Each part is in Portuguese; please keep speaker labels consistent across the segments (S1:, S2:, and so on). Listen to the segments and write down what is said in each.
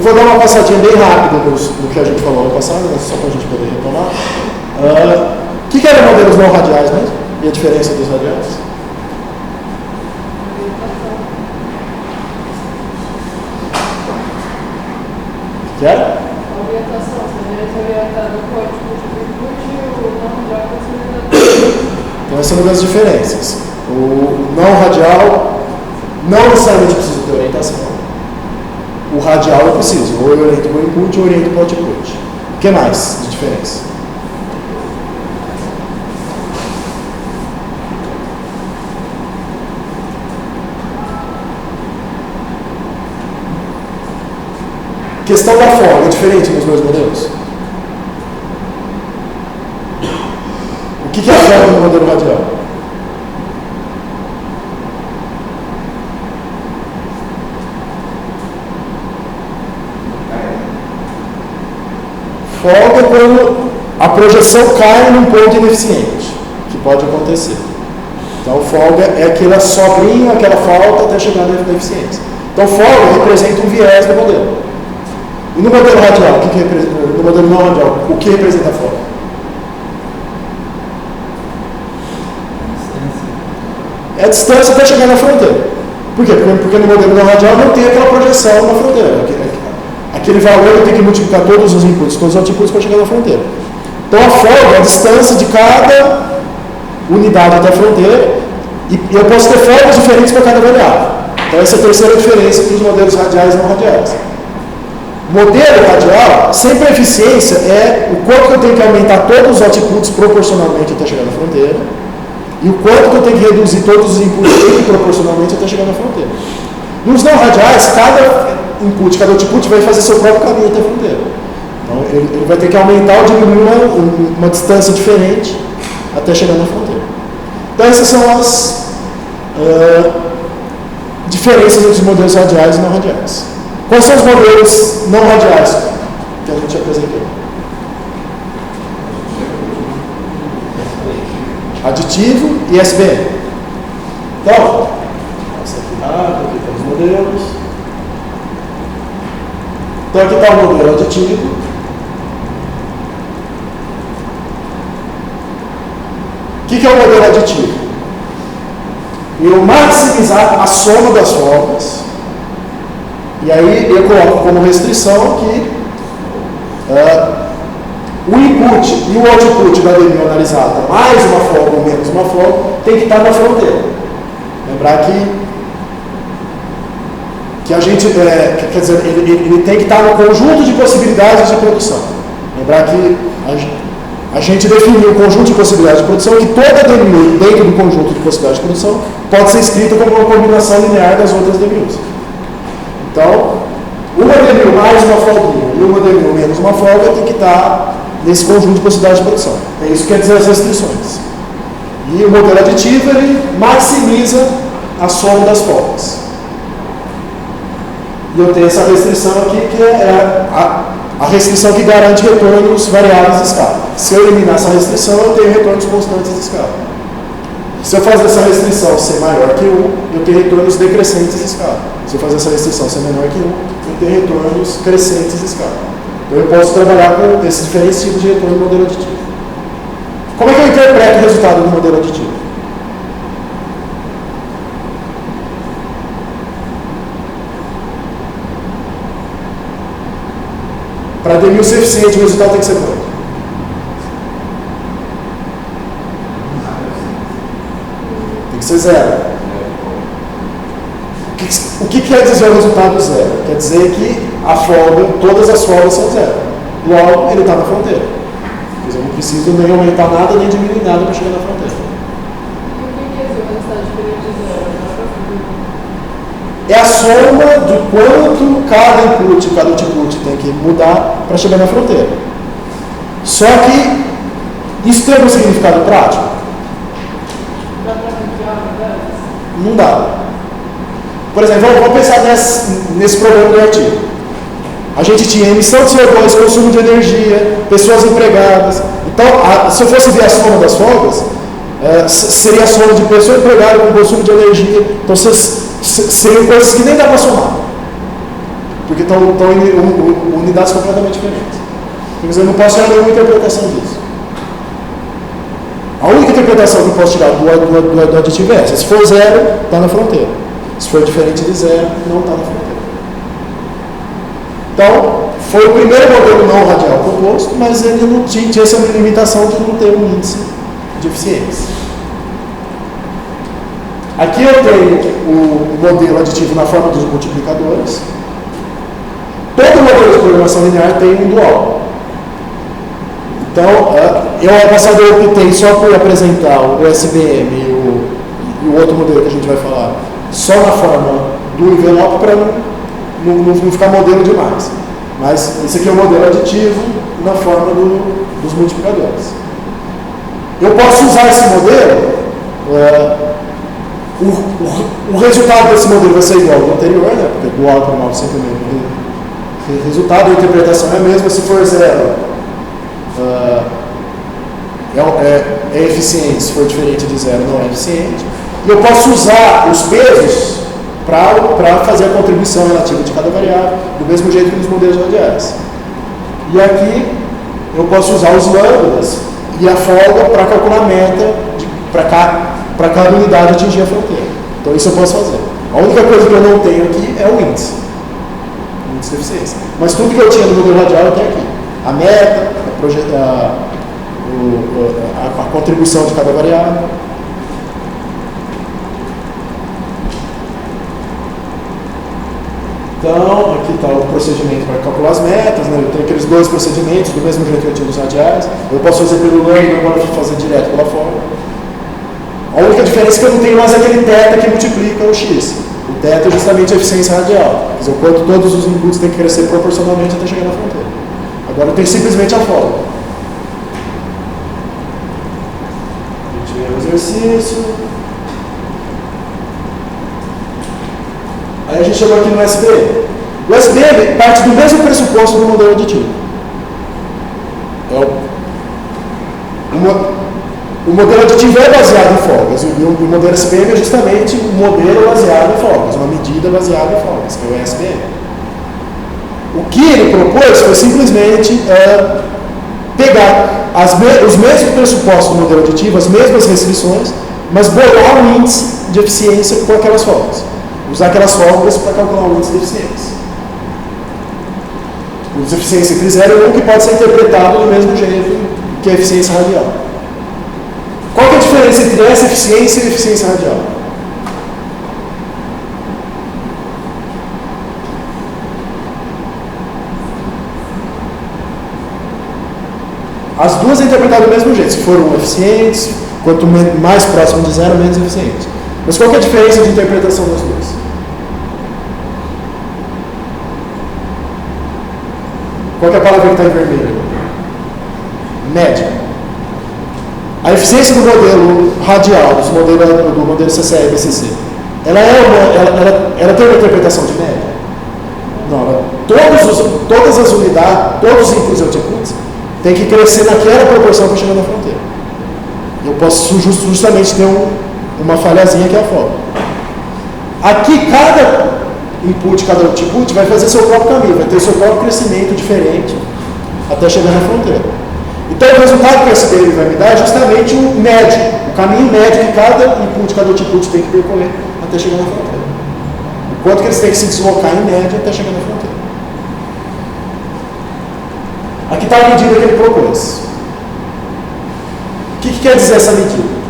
S1: Eu vou dar uma passadinha bem rápida no que a gente falou no passado, né, só para a gente poder retomar. O que eram modelos não radiais mesmo? E a diferença dos radiais? O que era?
S2: A orientação, se orientar no código de input e o não radial pode ser orientado.
S1: Então essa é uma das diferenças. O não radial não necessariamente precisa ter orientação. O radial eu preciso, ou eu oriento para o input ou eu oriento para o output. O que mais de diferença? Questão da forma, é diferente nos dois modelos? O que é a forma do modelo radial? Folga é quando a projeção cai num ponto ineficiente, que pode acontecer. Então, folga é aquela sobrinha, aquela falta até chegar na eficiência. Então, folga representa um viés do modelo. E no modelo radial, no modelo não radial, o que representa a folga? É a distância até chegar na fronteira. Por quê? Porque no modelo não radial não tem aquela projeção na fronteira. Aquele valor eu tenho que multiplicar todos os inputs, todos os outputs para chegar na fronteira. Então a folga é a distância de cada unidade até a fronteira, e eu posso ter folgas diferentes para cada variável. Então essa é a terceira diferença entre os modelos radiais e não radiais. Modelo radial, sempre a eficiência é o quanto eu tenho que aumentar todos os outputs proporcionalmente até chegar na fronteira, e o quanto eu tenho que reduzir todos os inputs proporcionalmente até chegar na fronteira. Nos não radiais, cada input, cada output vai fazer seu próprio caminho até a fronteira. Então, ele vai ter que aumentar ou diminuir uma distância diferente até chegar na fronteira. Então, essas são as diferenças entre os modelos radiais e não radiais. Quais são os modelos não radiais que a gente apresentou? Aditivo e SBM. Então, passa aqui rápido, aqui estão os modelos. Então aqui está o modelo aditivo. O que é o modelo aditivo? Eu maximizar a soma das folgas, e aí eu coloco como restrição que o input e o output da DMU analisada, mais uma folga ou menos uma folga, tem que estar na fronteira. Lembrar que a gente, quer dizer, ele tem que estar no conjunto de possibilidades de produção. Lembrar que a gente definiu o conjunto de possibilidades de produção, que toda DMU dentro do conjunto de possibilidades de produção pode ser escrita como uma combinação linear das outras DMUs. Então, uma DMU mais uma folguinha e uma DMU menos uma folga tem que estar nesse conjunto de possibilidades de produção. É isso que quer dizer as restrições. E o modelo aditivo, ele maximiza a soma das folgas. E eu tenho essa restrição aqui, que é a restrição que garante retornos variáveis de escala. Se eu eliminar essa restrição, eu tenho retornos constantes de escala. Se eu fazer essa restrição ser maior que 1, eu tenho retornos decrescentes de escala. Se eu fazer essa restrição ser menor que 1, eu tenho retornos crescentes de escala. Então eu posso trabalhar com esses diferentes tipos de retorno no modelo aditivo. Como é que eu interpreto o resultado do modelo aditivo? Para DMU ser eficiente, o resultado tem que ser quanto? Tem que ser zero. O que quer dizer o resultado zero? Quer dizer que a folga, todas as folgas são zero. Logo, ele está na fronteira. Eu não preciso nem aumentar nada, nem diminuir nada para chegar na fronteira.
S2: E o que quer dizer uma velocidade diferente de zero?
S1: É a soma do quanto cada input, cada output tem que mudar para chegar na fronteira. Só que isso tem algum significado prático?
S2: Dá para campear,
S1: Não dá. Por exemplo, vamos pensar nesse problema do artigo. A gente tinha emissão de CO2, consumo de energia, pessoas empregadas. Então, se eu fosse ver a soma das folgas, seria a soma de pessoa empregada com consumo de energia. Então, seriam coisas que nem dá para somar. porque estão em unidades completamente diferentes. Mas eu não posso tirar nenhuma interpretação disso. A única interpretação que eu posso tirar do aditivo é essa. Se for zero, está na fronteira. Se for diferente de zero, não está na fronteira. Então, foi o primeiro modelo não radial proposto, mas ele não tinha essa limitação de não ter um índice de eficiência. Aqui eu tenho o modelo aditivo na forma dos multiplicadores. Todo modelo de programação linear tem um dual. Então, eu ano passado eu optei só por apresentar o SBM e o outro modelo que a gente vai falar só na forma do envelope para não ficar modelo demais. Mas esse aqui é o modelo aditivo na forma dos multiplicadores. Eu posso usar esse modelo, o resultado desse modelo vai ser igual ao do anterior, né? Porque dual para mal sempre o resultado da interpretação é a mesma. Se for zero, é eficiente. Se for diferente de zero, não é eficiente. E eu posso usar os pesos para fazer a contribuição relativa de cada variável, do mesmo jeito que nos modelos radiais. E aqui eu posso usar os lambdas e a folga para calcular a meta para cada unidade atingir a fronteira. Então isso eu posso fazer. A única coisa que eu não tenho aqui é o índice de eficiência. Mas tudo que eu tinha no modelo radial eu tenho aqui. A meta, a contribuição de cada variável. Então, aqui está o procedimento para calcular as metas, né? Eu tenho aqueles dois procedimentos, do mesmo jeito que eu tinha nos radiais. Eu posso fazer pelo lambda, agora eu vou fazer direto pela fórmula. A única diferença é que eu não tenho mais aquele θ que multiplica o x. O θ é justamente a eficiência radial. Quer dizer, o quanto todos os inputs têm que crescer proporcionalmente até chegar na fronteira. Agora eu tenho simplesmente a fórmula. A gente vê o exercício. Aí a gente chegou aqui no SBM. O SBM parte do mesmo pressuposto do modelo aditivo. O modelo aditivo é baseado em folgas. O modelo SBM é justamente um modelo baseado em folgas, uma medida baseada em folgas, que é o SBM. O que ele propôs foi simplesmente pegar os mesmos pressupostos do modelo aditivo, as mesmas restrições, mas bolar um índice de eficiência com aquelas folgas. Usar aquelas fórmulas para calcular o índice de eficiência. O índice de eficiência entre 0 e 1 que pode ser interpretado do mesmo jeito que a eficiência radial. Qual que é a diferença entre essa eficiência e a eficiência radial? As duas é interpretadas do mesmo jeito. Se for eficientes, quanto mais próximo de 0, menos eficiente. Mas qual que é a diferença de interpretação das duas? Qual que é a palavra que está em vermelho? Média. A eficiência do modelo radial, do modelo CCE e BCC, ela tem uma interpretação de média? Não. Todas as unidades, todos os inputs e outputs, tem que crescer naquela proporção para chegar na fronteira. Eu posso justamente ter uma falhazinha que é a fórmula. Aqui, cada input, cada output vai fazer seu próprio caminho, vai ter seu próprio crescimento diferente até chegar na fronteira. Então, o resultado que o SBM vai me dar é justamente o médio, o caminho médio que cada input, cada output tem que percorrer até chegar na fronteira. O quanto que eles têm que se deslocar em média até chegar na fronteira. Aqui está a medida que ele propôs. O que quer dizer essa medida?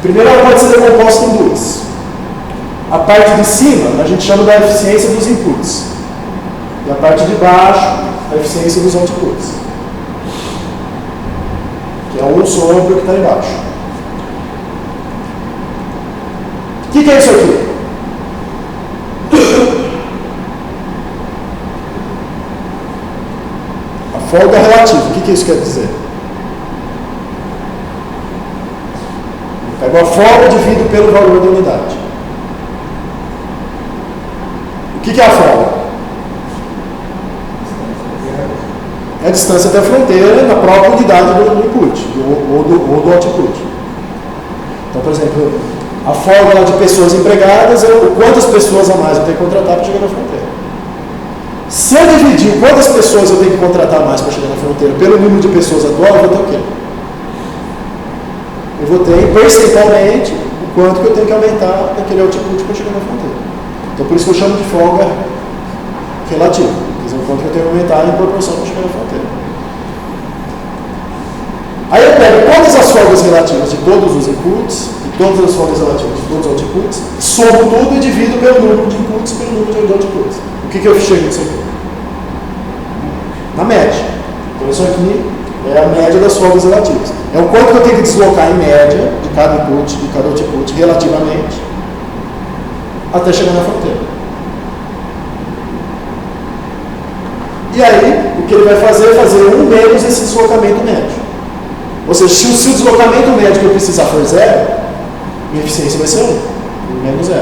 S1: Primeiro, ela pode ser decomposta em duas. A parte de cima, a gente chama da eficiência dos inputs. E a parte de baixo, a eficiência dos outputs. Que é um sobre o que está embaixo. O que é isso aqui? A folga relativa. O que isso quer dizer? Pego a folga dividido pelo valor da unidade. O que é a folga? É a distância até a fronteira na própria unidade do input ou do output. Então, por exemplo, A folga lá de pessoas empregadas é quantas pessoas a mais eu tenho que contratar para chegar na fronteira. Se eu dividir quantas pessoas eu tenho que contratar mais para chegar na fronteira pelo número de pessoas atual, eu vou ter o quê? Eu vou ter percentualmente o quanto que eu tenho que aumentar daquele output para chegar na fronteira. Então por isso que eu chamo de folga relativa. Quer dizer, o quanto que eu tenho que aumentar em proporção para chegar na fronteira. Aí eu pego todas as folgas relativas de todos os inputs, e todas as folgas relativas de todos os outputs, somo tudo e divido pelo número de inputs e pelo número de outputs. O que eu chego nisso aqui? Na média. Então isso aqui é a média das folgas relativas. É o quanto que eu tenho que deslocar em média de cada input, de cada output, relativamente, até chegar na fronteira. E aí, o que ele vai fazer é fazer 1 menos esse deslocamento médio. Ou seja, se o deslocamento médio que eu precisar for 0, minha eficiência vai ser 1, menos 0.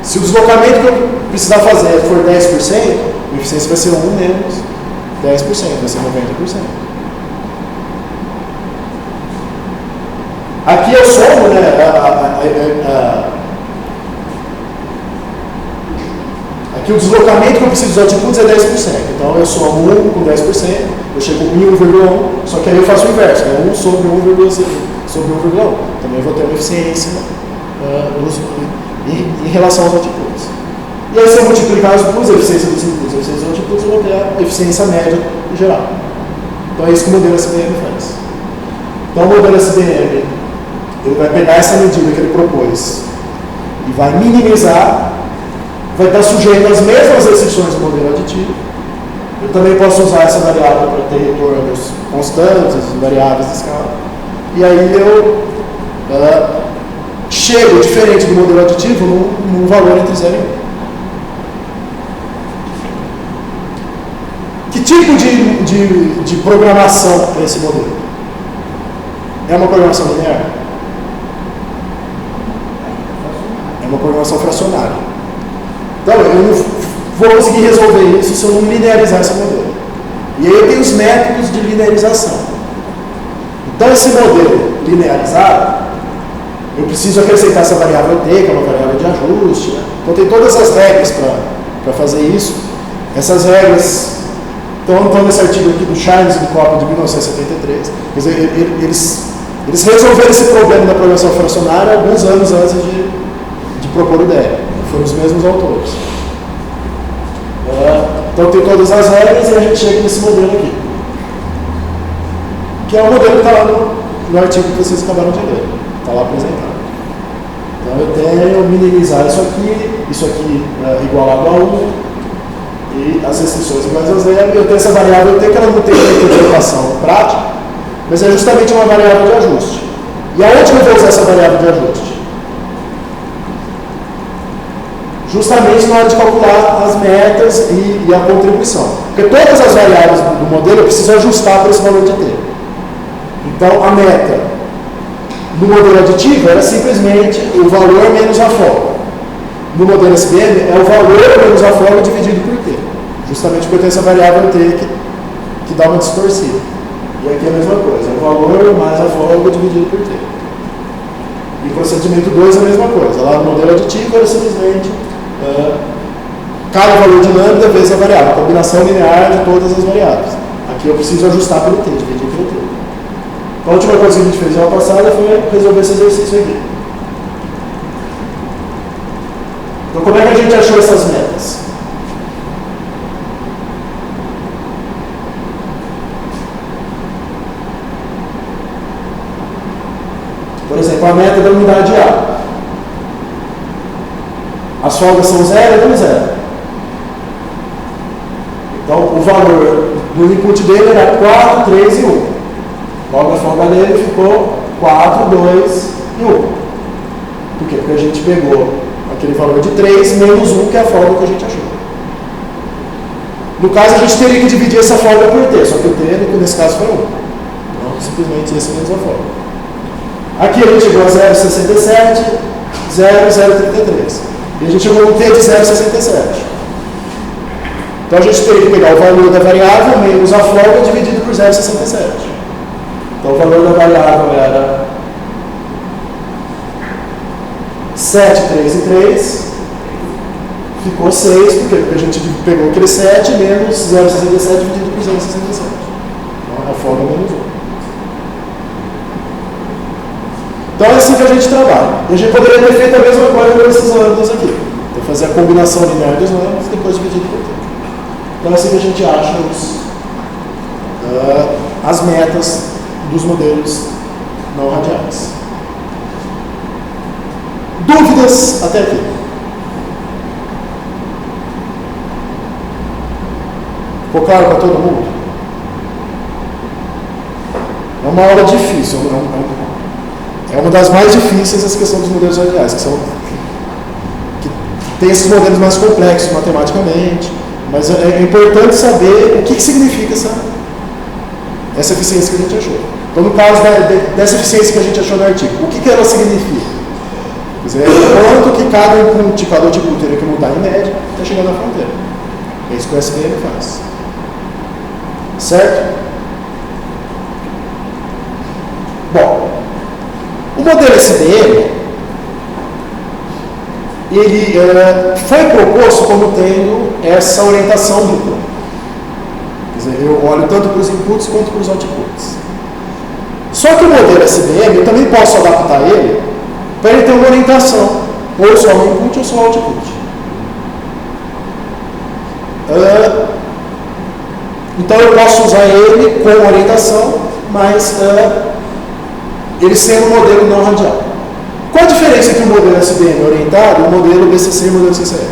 S1: Se o deslocamento que eu precisar fazer for 10%, minha eficiência vai ser 1 menos 10%, vai ser 90%. Aqui eu somo, né, aqui o deslocamento que eu preciso dos outputs é 10%. Então eu somo 1 com 10%, eu chego em 1,1, só que aí eu faço o inverso, né? 1 sobre 1,1. Também eu vou ter uma eficiência em relação aos outputs. E aí se eu multiplicar as duas, a eficiência dos inputs e a eficiência dos outputs, eu vou ter a eficiência média em geral. Então é isso que o modelo SBM faz. Então o modelo SBM, ele vai pegar essa medida que ele propôs e vai minimizar, vai estar sujeito às mesmas restrições do modelo aditivo. Eu também posso usar essa variável para ter retornos constantes, variáveis de escala. E aí eu chego, diferente do modelo aditivo, num valor entre 0 e 1. Que tipo de programação é esse modelo? É uma programação linear? É uma programação fracionária. Então, eu não vou conseguir resolver isso se eu não linearizar esse modelo. E aí eu tenho os métodos de linearização. Então, esse modelo linearizado, eu preciso acrescentar essa variável t, que é uma variável de ajuste. Né? Então, tem todas as regras para fazer isso. Essas regras estão nesse artigo aqui do Shines e do Koppel de 1973. Quer dizer, eles resolveram esse problema da programação fracionária alguns anos antes de propor a ideia. Foram os mesmos autores. Então tem todas as regras e a gente chega nesse modelo aqui. Que é o modelo que está lá no artigo que vocês acabaram de ler. Está lá apresentado. Então eu tenho minimizar isso aqui igualado a 1, e as restrições iguais a 0, e eu tenho essa variável T que ela não tem uma interpretação prática, mas é justamente uma variável de ajuste. E aonde que eu vou usar essa variável de ajuste? Justamente na hora de calcular as metas e a contribuição. Porque todas as variáveis do modelo eu preciso ajustar para esse valor de T. Então, a meta no modelo aditivo era simplesmente o valor menos a folga. No modelo SBM é o valor menos a folga dividido por T. Justamente porque tem essa variável T que dá uma distorcida. E aqui é a mesma coisa, é o valor mais a folga dividido por T. E o procedimento 2 é a mesma coisa. Lá no modelo aditivo era simplesmente cada valor de lambda vezes a variável, a combinação linear de todas as variáveis. Aqui eu preciso ajustar pelo T, dividir pelo T. Então, a última coisa que a gente fez na aula passada foi resolver esse exercício aqui. Então, como é que a gente achou essas metas? Por exemplo, a meta da unidade A. As folgas são 0 e 0. Então, o valor do input dele era 4, 3 e 1. Logo, a folga dele ficou 4, 2 e 1. Por quê? Porque a gente pegou aquele valor de 3 menos 1, que é a folga que a gente achou. No caso, a gente teria que dividir essa folga por T, só que o T, nesse caso, foi 1. Então, simplesmente esse menos a folga. Aqui a gente chegou a 0,67, 0,033. E a gente chegou no T de 0,67. Então a gente teria que pegar o valor da variável menos a folga dividido por 0,67. Então o valor da variável era 7, 3 e 3, ficou 6, porque a gente pegou aquele 7 menos 0,67 dividido por 0,67. Então, a folga menos 1. Então é assim que a gente trabalha. E a gente poderia ter feito a mesma coisa nesses ângulos aqui. Então, fazer a combinação linear dos ângulos e depois dividir por tempo. Então é assim que a gente acha as metas dos modelos não radiais. Dúvidas até aqui? Ficou claro para todo mundo? É uma aula difícil, é uma das mais difíceis essa questão dos modelos radiais, que tem esses modelos mais complexos matematicamente, mas é importante saber o que significa essa eficiência que a gente achou. Então, no caso dessa eficiência que a gente achou no artigo, o que ela significa? Quer dizer, quanto que cada input, cada output teria que mudar em média até chegar na fronteira. É isso que o SVM faz. Certo? Bom, o modelo SVM, ele foi proposto como tendo essa orientação dupla. Quer dizer, eu olho tanto para os inputs quanto para os outputs. Só que o modelo SVM, eu também posso adaptar ele para ele ter uma orientação, ou só no input ou só no output. Então eu posso usar ele com orientação, mas ele sendo um modelo não radial. Qual a diferença entre o modelo SVM orientado e o modelo BCC e o modelo CCR?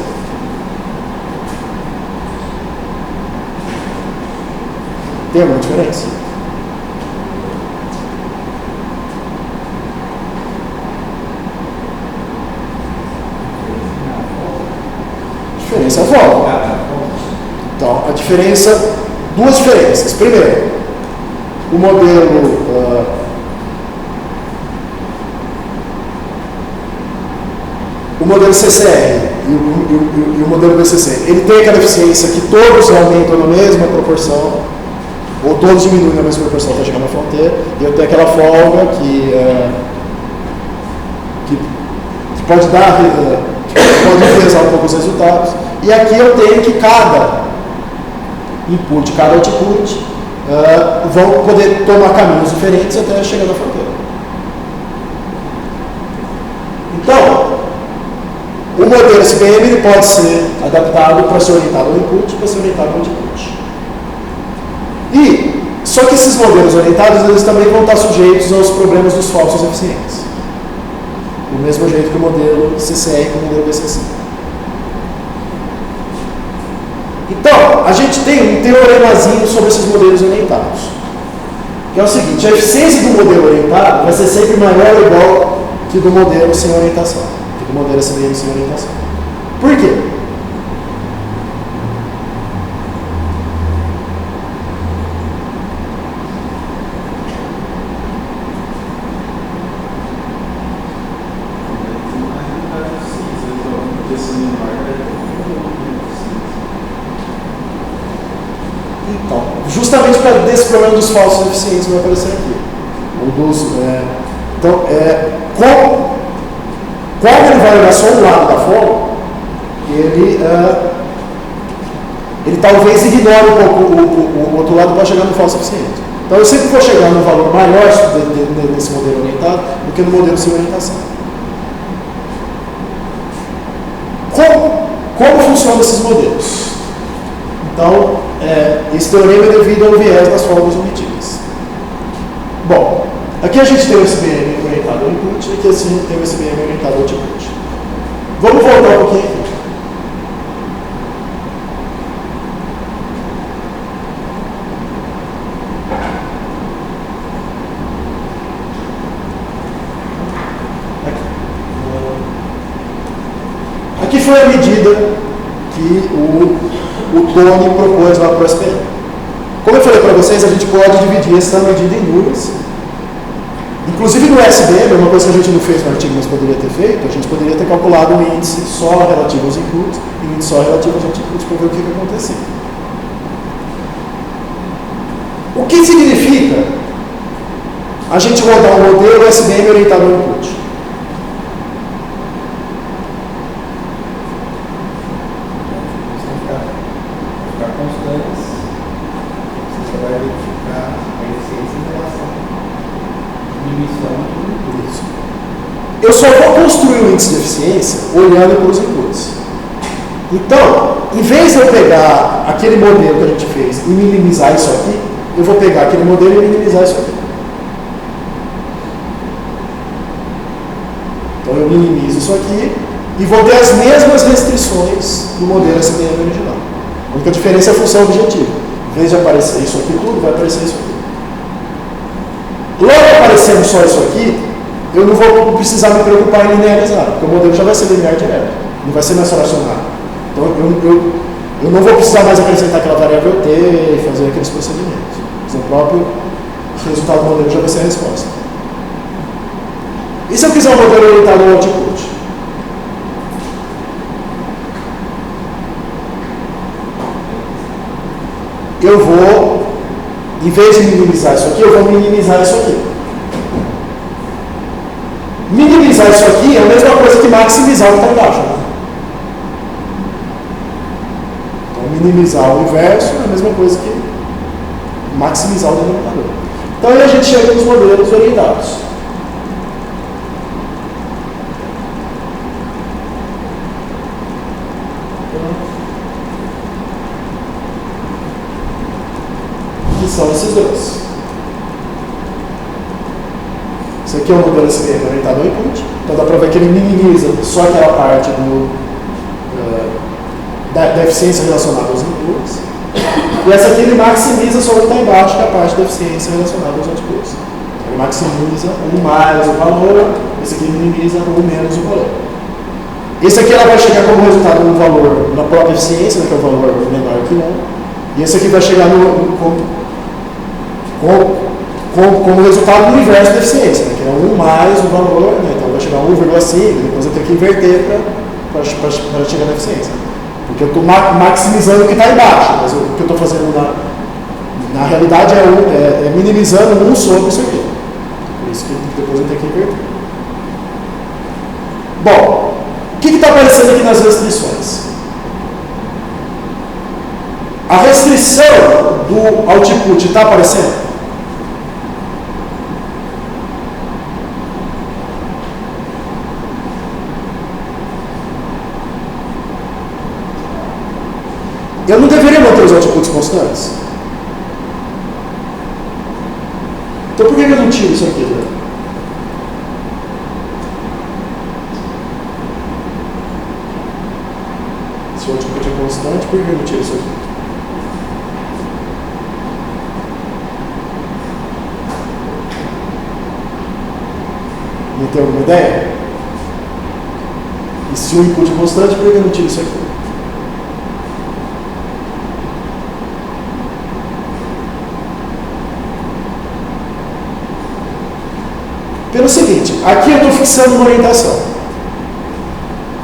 S1: Tem alguma diferença? Diferença é a volta. Então, a diferença, duas diferenças. Primeiro, o modelo CCR e o modelo BCC, ele tem aquela eficiência que todos aumentam na mesma proporção, ou todos diminuem na mesma proporção até chegar na fronteira, e eu tenho aquela folga que pode pode enviesar um pouco os resultados. E aqui eu tenho que cada input, cada output vão poder tomar caminhos diferentes até chegar na fronteira. Então, o modelo SVM ele pode ser adaptado para ser orientado ao input e para ser orientado ao output. Só que esses modelos orientados eles também vão estar sujeitos aos problemas dos falsos eficientes. Do mesmo jeito que o modelo CCR e o modelo BCC. Então, a gente tem um teoremazinho sobre esses modelos orientados. Que é o seguinte, a eficiência do modelo orientado vai ser sempre maior ou igual que do modelo sem orientação. Que do modelo SVM sem orientação. Por quê? Então, justamente para desse problema dos falsos eficientes vai aparecer aqui. Como ele vai olhar só um lado da folga, ele talvez ignore um pouco o outro lado para chegar no falso eficiente. Então eu sempre vou chegar no valor maior desse modelo orientado do que no modelo sem orientação. Como funcionam esses modelos? Então, esse teorema é devido ao viés das folgas omitidas. Bom, aqui a gente tem o SVM orientado ao input e aqui a gente tem o SVM orientado ao output. Vamos voltar um pouquinho aqui. Aqui foi a medida que o Tony propôs lá para o SPM. Como eu falei para vocês, a gente pode dividir essa medida em duas. Inclusive no SBM, uma coisa que a gente não fez no artigo, mas poderia ter feito, a gente poderia ter calculado um índice só relativo aos inputs e um índice só relativo aos outputs para ver o que acontecia. O que significa a gente rodar um modelo SBM orientado ao input? eu só vou construir o índice de eficiência olhando para os inputs. Então, em vez de eu pegar aquele modelo que a gente fez e minimizar isso aqui, eu vou pegar aquele modelo e minimizar isso aqui. Então eu minimizo isso aqui e vou ter as mesmas restrições do modelo SBM original. A única diferença é a função objetiva. Em vez de aparecer isso aqui tudo, vai aparecer isso aqui. Logo aparecendo só isso aqui, eu não vou precisar me preocupar em linearizar, porque o modelo já vai ser linear direto, não vai ser mais fracionado. Então eu não vou precisar mais acrescentar aquela variável t e fazer aqueles procedimentos. O próprio resultado do modelo já vai ser a resposta. E se eu quiser um modelo orientado ao output? Eu vou, em vez de minimizar isso aqui, eu vou minimizar isso aqui. Minimizar isso aqui é a mesma coisa que maximizar o que está embaixo. Né? Então, minimizar o inverso é a mesma coisa que maximizar o denominador. Então, aí a gente chega nos modelos orientados. Que são esses dois. Esse aqui é o modelo SBM orientado ao input. Então dá para ver que ele minimiza só aquela parte da eficiência relacionada aos inputs. E essa aqui ele maximiza só o que está embaixo, que é a parte da eficiência relacionada aos outputs. Ele maximiza 1 mais o valor, esse aqui minimiza 1 menos o valor. Esse aqui ela vai chegar como resultado um valor na própria eficiência, né, que é o valor menor que 1. E esse aqui vai chegar como resultado do inverso da eficiência, né, que é 1 mais o valor, né, então vai chegar a 1,5, depois eu tenho que inverter para chegar na eficiência. Porque eu estou maximizando o que está embaixo, mas o que eu estou fazendo na realidade é minimizando 1 sobre isso aqui. Por isso que depois eu tenho que inverter. Bom, o que está aparecendo aqui nas restrições? A restrição do output está aparecendo? Eu não deveria manter os outputs constantes? Então por que eu não tiro isso aqui? Né? Se o output é constante, por que eu não tiro isso aqui? Não tem alguma ideia? E se o input é constante, por que eu não tiro isso aqui? Pelo seguinte, aqui eu estou fixando uma orientação.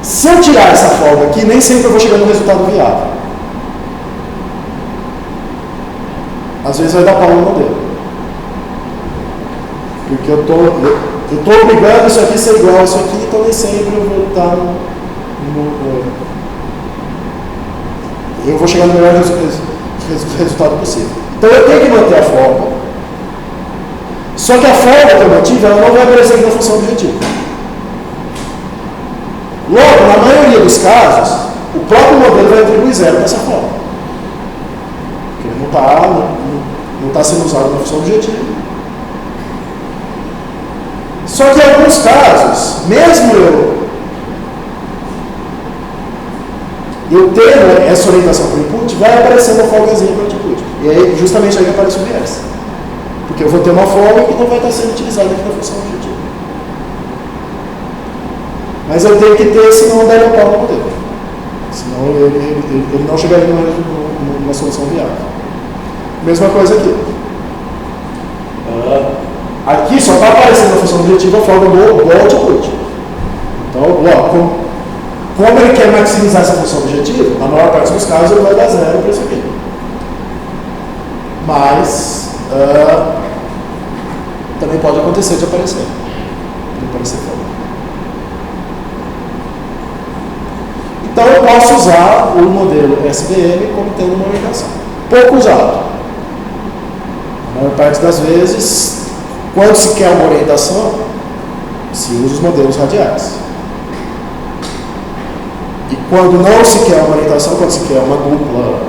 S1: Se eu tirar essa folga aqui, nem sempre eu vou chegar no resultado viável. Às vezes vai dar pau no modelo. Porque eu estou obrigando isso aqui a ser igual a isso aqui, então nem sempre eu vou estar eu vou chegar no melhor resultado possível. Então eu tenho que manter a folga. Só que a folga que eu mantive, ela não vai aparecer aqui na função objetiva. Logo, na maioria dos casos, o próprio modelo vai atribuir 0 para essa folga. Porque ele não está sendo usado na função objetiva. Só que em alguns casos, mesmo eu tendo essa orientação para o input, vai aparecer uma folgazinha para o output. E aí, justamente aí que aparece o viés. Porque eu vou ter uma folga que não vai estar sendo utilizada aqui na função objetiva. Mas eu tenho que ter, senão der pau no modelo. Senão ele não chegaria numa solução viável. Mesma coisa aqui. Aqui só está aparecendo na função objetiva a folga do output. Então, como ele quer maximizar essa função objetiva, na maior parte dos casos ele vai dar 0 para isso aqui. Mas também pode acontecer de aparecer. Folga. Então eu posso usar o modelo SBM como tendo uma orientação. Pouco usado. A maior parte das vezes, quando se quer uma orientação, Se usa os modelos radiais. E quando não se quer uma orientação, quando se quer uma dupla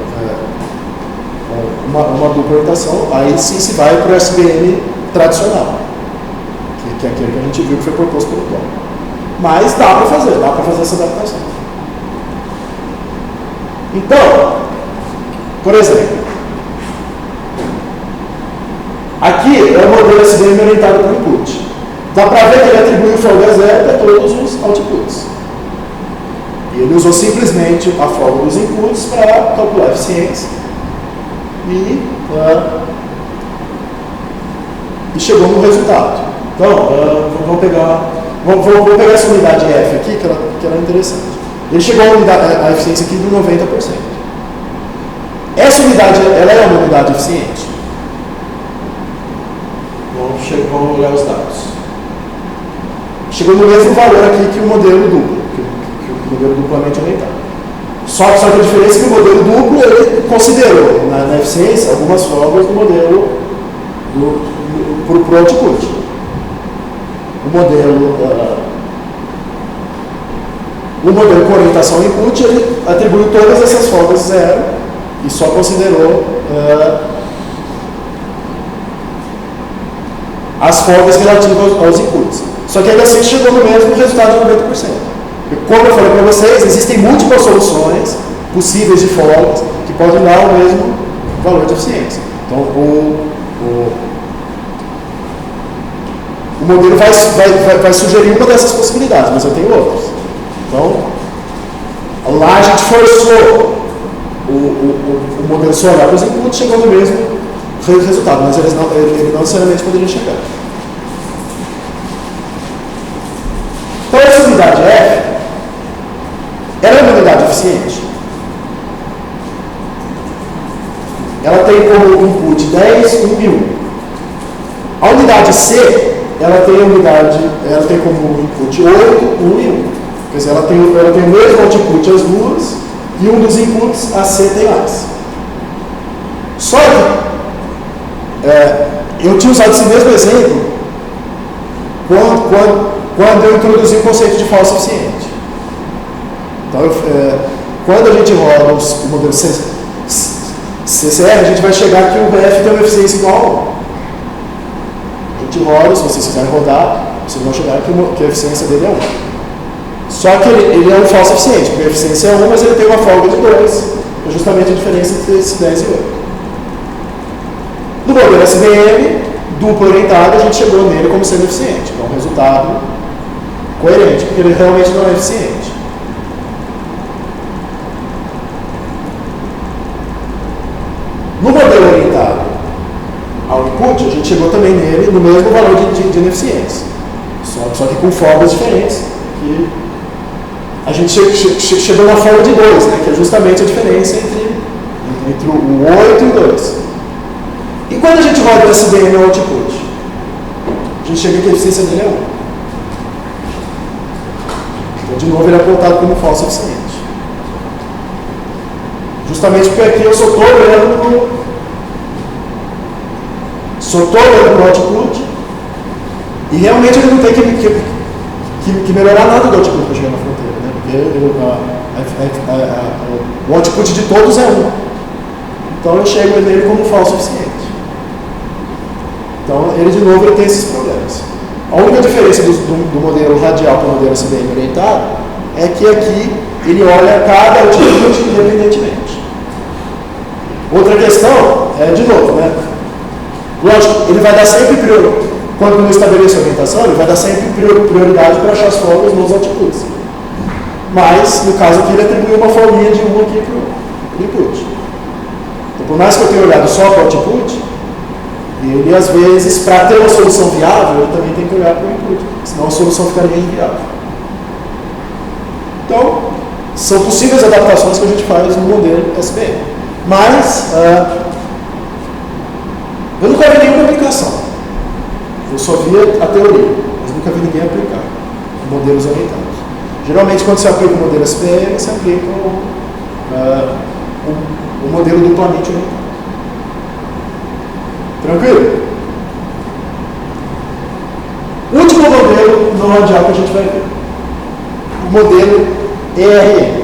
S1: orientação, aí sim se vai para o SBM tradicional, que é aquele que a gente viu que foi proposto pelo Tom. Mas dá para fazer essa adaptação. Então, por exemplo, aqui é o modelo SBM orientado para o input. Dá para ver que ele atribui o folga zero para todos os outputs. E ele usou simplesmente a folga dos inputs para calcular a eficiência e chegou no resultado. Então, vamos pegar essa unidade F aqui, que ela é interessante. Ele chegou a eficiência aqui de 90%. Essa unidade, ela é uma unidade eficiente? Vamos olhar os dados. Chegou no mesmo valor aqui que o modelo duplo, que o modelo duplamente aumentado. Só que a diferença é que o modelo duplo ele considerou na eficiência algumas folgas do modelo para o output. O modelo com orientação input ele atribuiu todas essas folgas zero e só considerou as folgas relativas aos inputs. Só que ainda assim chegou no mesmo resultado de 90%. E como eu falei para vocês, existem múltiplas soluções possíveis de folgas que podem dar o mesmo valor de eficiência. Então, o modelo vai sugerir uma dessas possibilidades, mas eu tenho outras. Então, lá a gente forçou o modelo só olhar para os inputs, chegou no mesmo resultado, mas ele não necessariamente poderia chegar. Então, essa unidade F, ela é uma unidade eficiente. Ela tem como input 10, 1 e 1. A unidade C, ela tem como input 8, 1 e 1. Quer dizer, ela tem o mesmo output as duas, e um dos inputs, a C, tem mais. Só que eu tinha usado esse mesmo exemplo quando eu introduzi o conceito de falso eficiente. Então, quando a gente roda o modelo CCR, a gente vai chegar que o BF tem uma eficiência igual a 1. A gente roda, se vocês quiserem rodar, vocês vão chegar que a eficiência dele é 1. Só que ele é um falso eficiente, porque a eficiência é 1, mas ele tem uma folga de 2, que é justamente a diferença entre esse 10 e 8. No modelo SBM, duplo orientado, a gente chegou nele como sendo eficiente. Então, um resultado coerente, porque ele realmente não é eficiente. No modelo orientado ao input, a gente chegou também nele no mesmo valor de ineficiência. Só que com folgas diferentes. Que a gente chegou na folga de 2, né, que é justamente a diferença entre o 8 e o 2. E quando a gente roda o SBM ao output, a gente chega que a eficiência dele é 1. Então, de novo, ele é apontado como falso eficiente. Justamente porque aqui eu só estou olhando para o output e realmente ele não tem que melhorar nada do output para chegar na fronteira, né? Porque o output de todos é 1. Então eu chego nele como falso eficiente. Então ele de novo ele tem esses problemas. A única diferença do modelo radial para o modelo SBM orientado é que aqui ele olha cada output independentemente. Outra questão é, de novo, né? Lógico, ele vai dar sempre prioridade, quando não estabelece a orientação, ele vai dar sempre prioridade para achar as folgas nos outputs. Mas, no caso aqui, ele atribuiu uma folguinha de 1 aqui para o input. Então, por mais que eu tenha olhado só para o output, ele, às vezes, para ter uma solução viável, ele também tem que olhar para o input, senão a solução ficaria inviável. Então, são possíveis adaptações que a gente faz no modelo SBM. Mas, eu nunca vi nenhuma aplicação. Eu só via a teoria, mas nunca vi ninguém aplicar modelos orientados. Geralmente, quando você aplica o modelo SBM, você aplica o modelo duplamente orientado. Tranquilo? O último modelo no radial que a gente vai ver. O modelo ERM,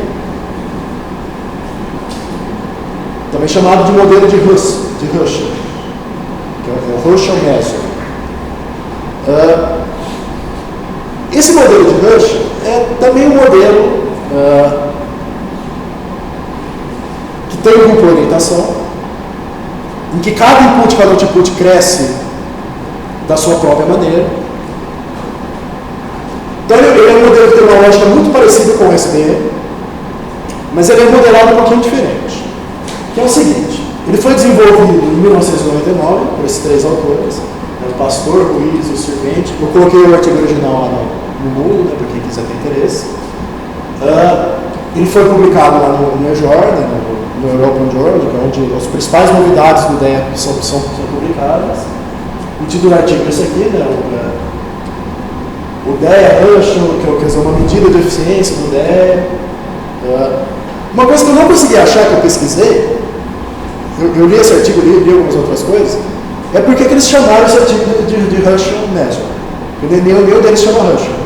S1: também chamado de modelo de Russell, que é o Russell Measure. Esse modelo de Russell é também um modelo que tem um grupo de orientação, em que cada input, cada output cresce da sua própria maneira. Então ele é um modelo que tem uma lógica muito parecida com o SBM, mas ele é modelado um pouquinho diferente. Que é o seguinte, ele foi desenvolvido em 1999 por esses três autores, o Pastor, Ruiz e o Servente. Eu coloquei o artigo original lá no Moodle, né, para quem quiser ter interesse. Ele foi publicado lá no EJOR, né, no European Journal, que é onde as principais novidades do DEA são publicadas. O título do artigo é esse aqui, né, o DEA Russell, que é uma medida de eficiência do DEA. Uma coisa que eu não consegui achar, que eu pesquisei, eu li esse artigo, li algumas outras coisas, é porque que eles chamaram esse artigo de Russell Measure. Nenhum deles chama Russell.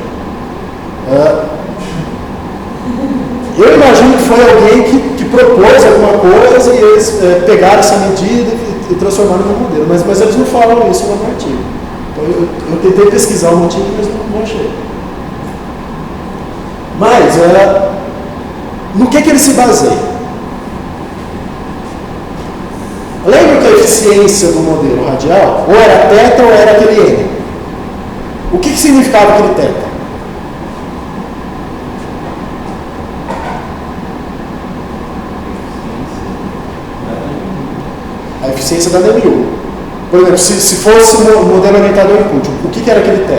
S1: Eu imagino que foi alguém que propôs alguma coisa e eles pegaram essa medida e transformaram no modelo, mas eles não falam isso no artigo. Então eu tentei pesquisar o motivo, mas não achei. Mas, no que ele se baseia? Lembra que a eficiência do modelo radial ou era θ ou era aquele N? O que significava aquele θ? A eficiência da NMU. Por exemplo, se fosse um modelo orientado ao input, o que era aquele θ?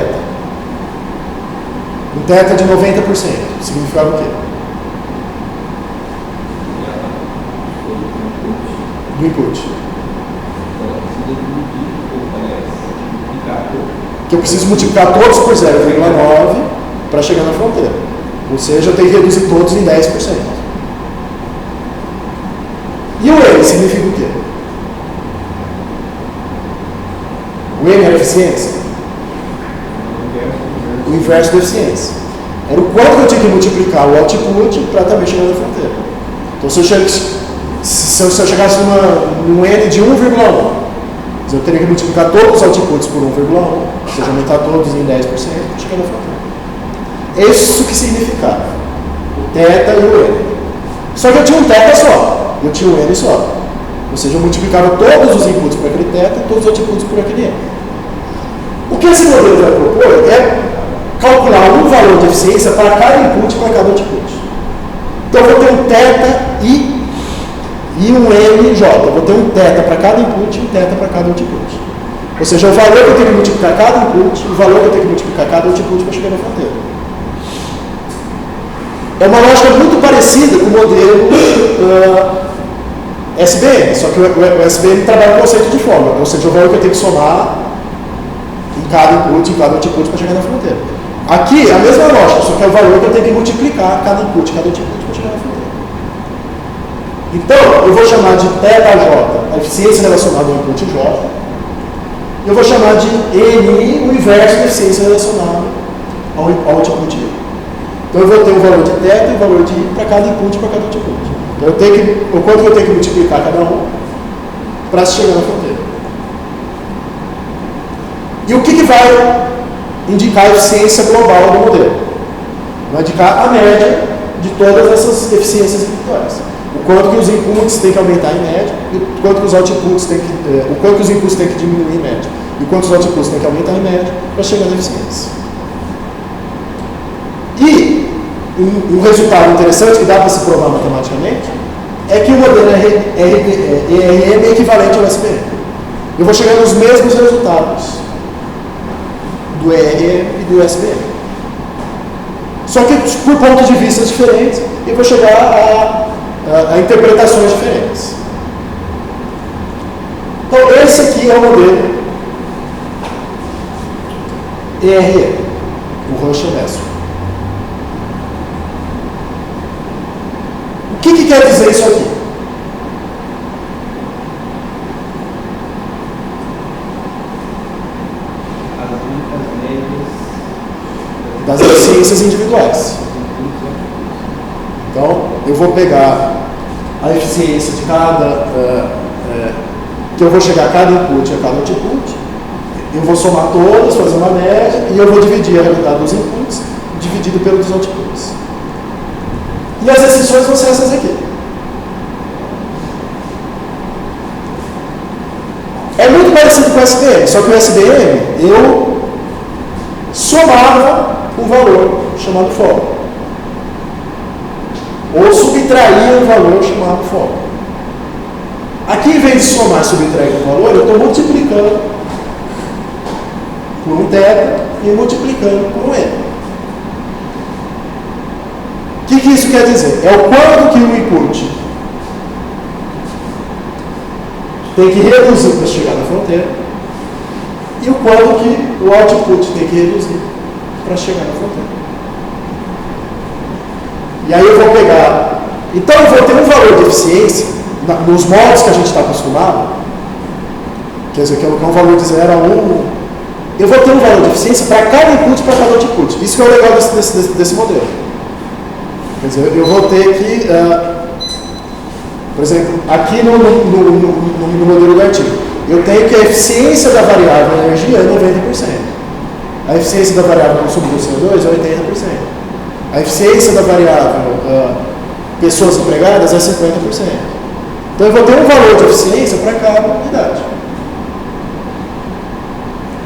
S1: Um θ de 90%. Significava o quê? Do input. Que eu preciso multiplicar todos por 0,9 para chegar na fronteira. Ou seja, eu tenho que reduzir todos em 10%. E o N significa o quê? O N era eficiência? O inverso da eficiência. Era o quanto eu tinha que multiplicar o output para também chegar na fronteira. Então, se eu chegasse num N de 1,1, eu teria que multiplicar todos os outputs por 1,1, ou seja, aumentar todos em 10% para chegar na fronteira. É isso que significava o θ e o N. Só que eu tinha um θ só, eu tinha um N só. Ou seja, eu multiplicava todos os inputs por aquele θ e todos os outputs por aquele N. O que esse modelo vai propor é calcular um valor de eficiência para cada input e para cada output. Então eu vou ter um θ e um NJ. Eu vou ter um θ para cada input e um θ para cada output. Ou seja, o valor que eu tenho que multiplicar cada input, o valor que eu tenho que multiplicar cada output para chegar na fronteira. É uma lógica muito parecida com o modelo SBM, só que o SBM trabalha com o conceito de fórmula, ou seja, o valor que eu tenho que somar em cada input, em cada output para chegar na fronteira. Aqui é a mesma lógica, só que é o valor que eu tenho que multiplicar cada input, cada output para chegar na fronteira. Então, eu vou chamar de θJ a eficiência relacionada ao input J, e eu vou chamar de NI o inverso da eficiência relacionada ao output I. Então eu vou ter um valor de θ e um valor de I para cada input e para cada output. Então o quanto eu tenho que multiplicar cada um para chegar na fronteira. E o que vai indicar a eficiência global do modelo? Vai indicar a média de todas essas eficiências individuais. O quanto que os inputs têm que aumentar em média, e o quanto que os outputs têm que, o quanto que os inputs têm que diminuir em média, e o quanto os outputs têm que aumentar em média para chegar na eficiência. E um resultado interessante que dá para se provar matematicamente é que o modelo ERM é equivalente ao SBM. Eu vou chegar nos mesmos resultados do ERM e do SBM. Só que por pontos de vista diferentes, eu vou chegar a interpretações diferentes. Então, esse aqui é o modelo ERM, o Russell Measure. O que quer dizer isso aqui?
S3: As únicas médias
S1: eficiências individuais. Então, eu vou pegar a eficiência de cada, que eu vou chegar a cada input e a cada output, eu vou somar todos, fazer uma média, e eu vou dividir a realidade dos inputs, dividido pelos outputs. E as exceções vão ser essas aqui. É muito parecido com o SBM, só que o SBM, eu somava um valor chamado folga. Ou subtraía um valor chamado folga. Aqui, em vez de somar e subtrair um valor, eu estou multiplicando por um θ e multiplicando por um n. O que isso quer dizer? É o quanto que o input tem que reduzir para chegar na fronteira e o quanto que o output tem que reduzir para chegar na fronteira. E aí eu vou pegar... Então eu vou ter um valor de eficiência nos modos que a gente está acostumado, quer dizer, que é um valor de 0 a 1, eu vou ter um valor de eficiência para cada input e para cada output. Isso que é o legal desse modelo. Quer dizer, eu vou ter que... por exemplo, aqui no modelo do artigo, eu tenho que a eficiência da variável energia é 90%. A eficiência da variável consumo do CO2 é 80%. A eficiência da variável pessoas empregadas é 50%. Então eu vou ter um valor de eficiência para cada unidade.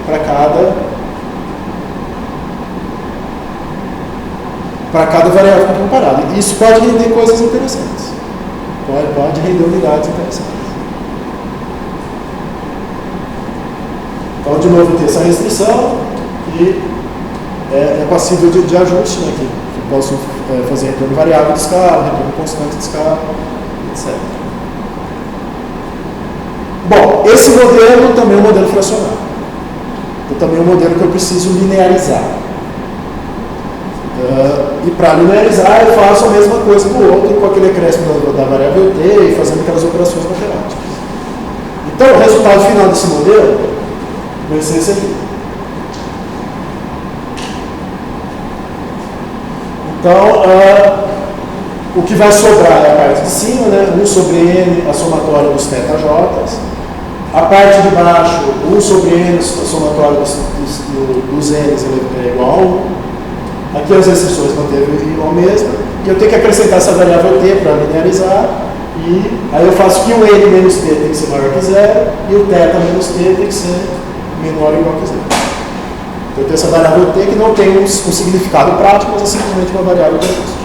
S1: Para cada variável comparada. Isso pode render coisas interessantes. Pode render unidades interessantes. Então, de novo, tem essa restrição e é passível de ajuste, né, que posso fazer retorno variável de escala, retorno constante de escala, etc. Bom, esse modelo também é um modelo fracionário. Então, também é um modelo que eu preciso linearizar. E para linearizar, eu faço a mesma coisa do outro, com aquele acréscimo da variável t e fazendo aquelas operações matemáticas. Então, o resultado final desse modelo vai ser esse aqui. Então, o que vai sobrar é a parte de cima, né? 1 sobre n, a somatória dos θj's. A parte de baixo, 1 sobre n, a somatória dos n's é igual a 1. Aqui as exceções manteve igual mesmo. E eu tenho que acrescentar essa variável t para linearizar. E aí eu faço que o n menos t tem que ser maior que 0 e o θ menos t tem que ser menor ou igual que 0. Então eu tenho essa variável t que não tem um significado prático, mas é simplesmente uma variável de ajuste.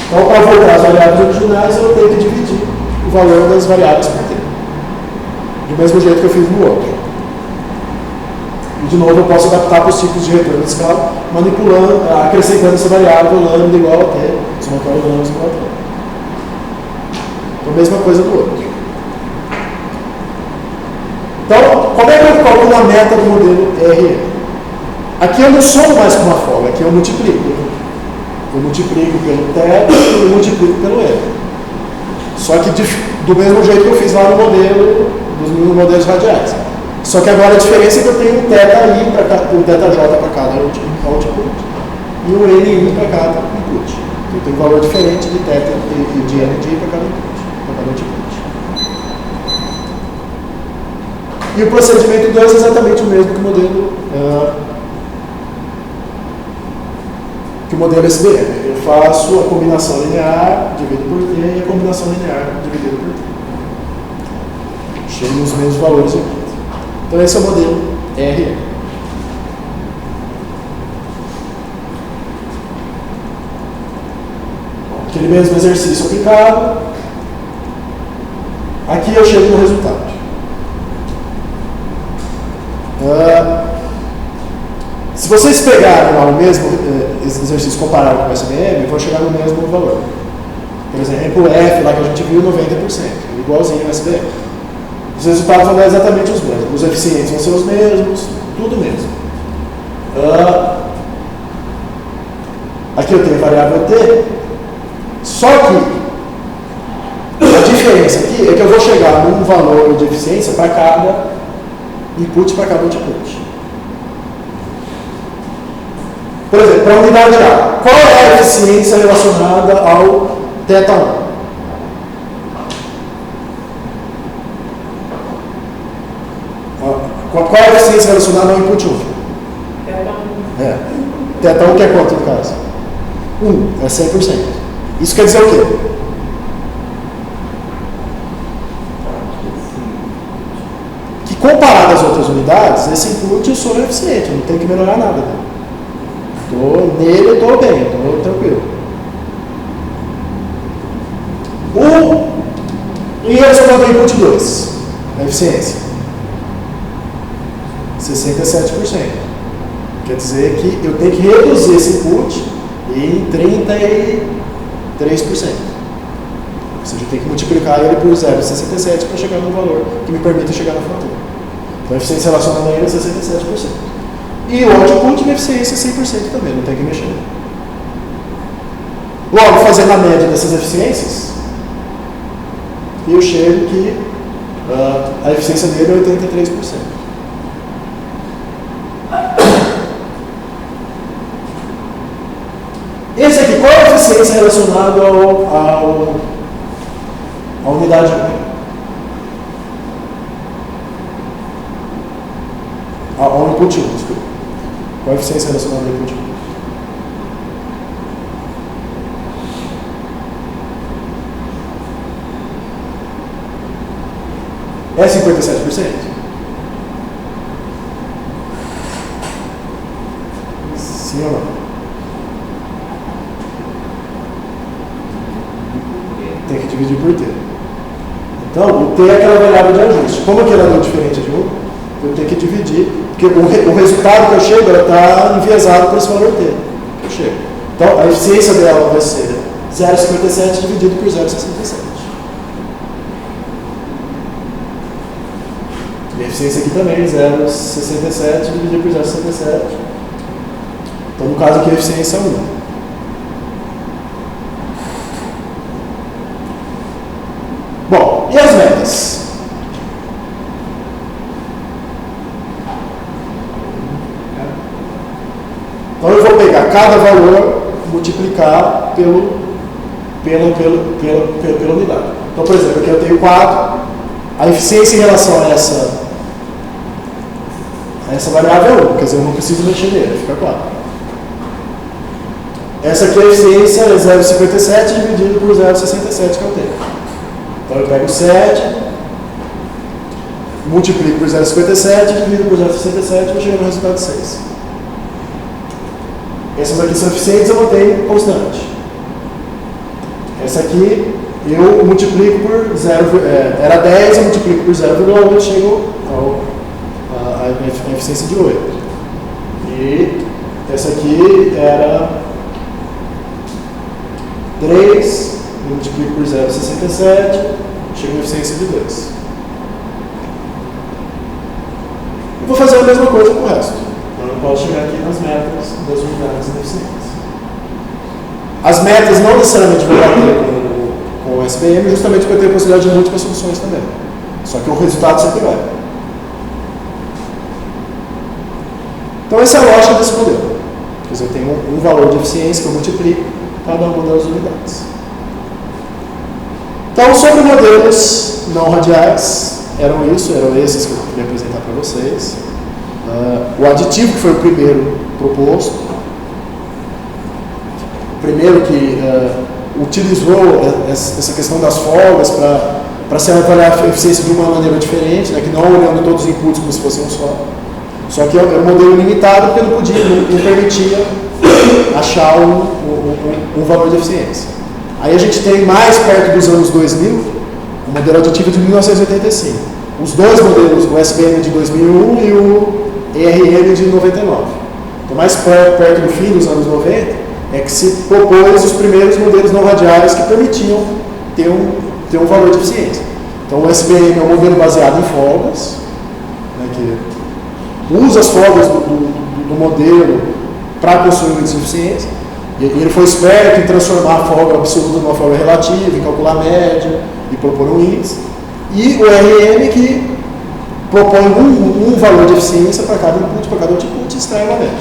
S1: Então, para voltar às variáveis originais, eu tenho que dividir o valor das variáveis por t. Do mesmo jeito que eu fiz no outro. E de novo eu posso adaptar para os tipos de retorno de escala, manipulando, acrescentando essa variável lambda igual a t, somatório lambda igual a t. Então, a mesma coisa do outro. Então, como é que eu calculo a meta do modelo RE? Aqui eu não somo mais com uma folga, aqui eu multiplico. Eu multiplico pelo θ e eu multiplico pelo N. Só que do mesmo jeito que eu fiz lá no modelo, dos modelos radiais. Só que agora a diferença é que eu tenho um θi, um θj para cada output e um ni para cada input. Então eu tenho um valor diferente de θ e de ND para cada input, para cada output. E o procedimento 2 é exatamente o mesmo que o modelo SBM. Eu faço a combinação linear dividido por t e a combinação linear dividida por t. Chego nos mesmos valores aqui. Então esse é o modelo RE. Aquele mesmo exercício aplicado. Aqui eu chego no resultado. Se vocês pegarem lá o mesmo exercício comparado com o SBM, vão chegar no mesmo valor. Por exemplo, o F lá que a gente viu, 90%, igualzinho ao SBM. Os resultados vão dar exatamente os mesmos. Os eficientes vão ser os mesmos, tudo mesmo. Aqui eu tenho a variável t, só que a diferença aqui é que eu vou chegar num valor de eficiência para cada input, para cada output. Por exemplo, para a unidade A, qual é a eficiência relacionada ao θ1? Qual é a eficiência relacionada ao input 1? θ1 que é quanto no caso? 1, é 100%. Isso quer dizer o quê? Que comparado às outras unidades, esse input eu sou eficiente, eu não tenho que melhorar nada. Nele eu estou bem, estou tranquilo. E relacionado ao input 2, a eficiência? 67%. Quer dizer que eu tenho que reduzir esse input em 33%. Ou seja, eu tenho que multiplicar ele por 0,67 para chegar no valor que me permita chegar na fronteira. Então a eficiência relacionada a ele é 67%. E o output, minha eficiência é 100% também, não tem que mexer. Logo, fazendo a média dessas eficiências, eu chego que a eficiência dele é 83%. Esse aqui, qual é a eficiência relacionada à unidade 1? Ao input 1, desculpa. Qual é a eficiência relacionada ao input 1? É 57%? Sim ou não? Tem que dividir por T. Então, o T é aquela variável de ajuste. Como aquele é diferente de 1, eu tenho que dividir, porque o resultado que eu chego está enviesado por esse valor T que eu chego. Então, a eficiência dela vai ser 0,57 dividido por 0,67. E a eficiência aqui também, 0,67 dividido por 0,67. Então, no caso aqui, a eficiência é 1. Bom, e as metas? Então eu vou pegar cada valor, multiplicar pela unidade. Então, por exemplo, aqui eu tenho 4, a eficiência em relação a essa variável é 1, quer dizer, eu não preciso mexer nele, fica 4. Essa aqui é a eficiência é 0,57 dividido por 0,67 que eu tenho. Então eu pego 7, multiplico por 0,57, divido por 0,67 e vou chegar no resultado de 6. Essas aqui são eficientes, eu mantenho constante. Essa aqui eu multiplico por 0, era 10, eu multiplico por 0,8, chego a eficiência de 8. E essa aqui era 3, eu multiplico por 0,67, chego a eficiência de 2. Eu vou fazer a mesma coisa com o resto. Eu não posso chegar aqui nas metas das unidades deficientes. As metas não necessariamente vão bater com o SPM, justamente porque eu tenho a possibilidade de múltiplas soluções também. Só que o resultado sempre vai. Então essa é a lógica desse modelo. Quer dizer, eu tenho um valor de eficiência que eu multiplico cada uma das unidades. Então, sobre modelos não radiais, eram esses que eu queria apresentar para vocês. O aditivo, que foi o primeiro proposto, o primeiro que utilizou essa questão das folgas para se avaliar a eficiência de uma maneira diferente, né, que não olhando todos os inputs como se fosse um só. Só que é um modelo limitado porque não permitia achar um valor de eficiência. Aí a gente tem mais perto dos anos 2000, o modelo aditivo de 1985. Os dois modelos, o SPM de 2001 e o ERM de 99. Então, mais perto do fim dos anos 90, é que se propôs os primeiros modelos não radiais que permitiam ter um valor de eficiência. Então, o SPM é um modelo baseado em folgas, né, que usa as folgas do modelo para construir o índice de eficiência. E ele foi esperto em transformar a folga absoluta numa folga relativa, em calcular a média e propor um índice. E o RM que propõe um valor de eficiência para cada input, para cada output, e extrai uma média.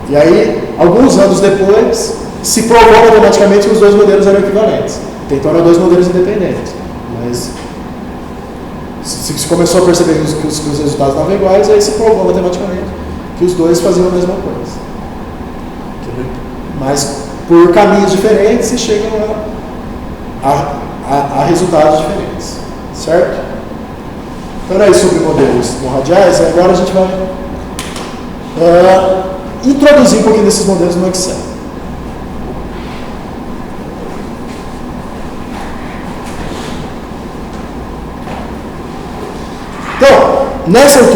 S1: E aí, alguns anos depois, se provou matematicamente que os dois modelos eram equivalentes. Então eram dois modelos independentes. Mas se começou a perceber que os resultados estavam iguais, aí se provou matematicamente que os dois faziam a mesma coisa. Mas por caminhos diferentes se chegam a resultados diferentes. Certo? Então era isso sobre modelos não radiais. Agora a gente vai introduzir um pouquinho desses modelos no Excel. Então, nessa altura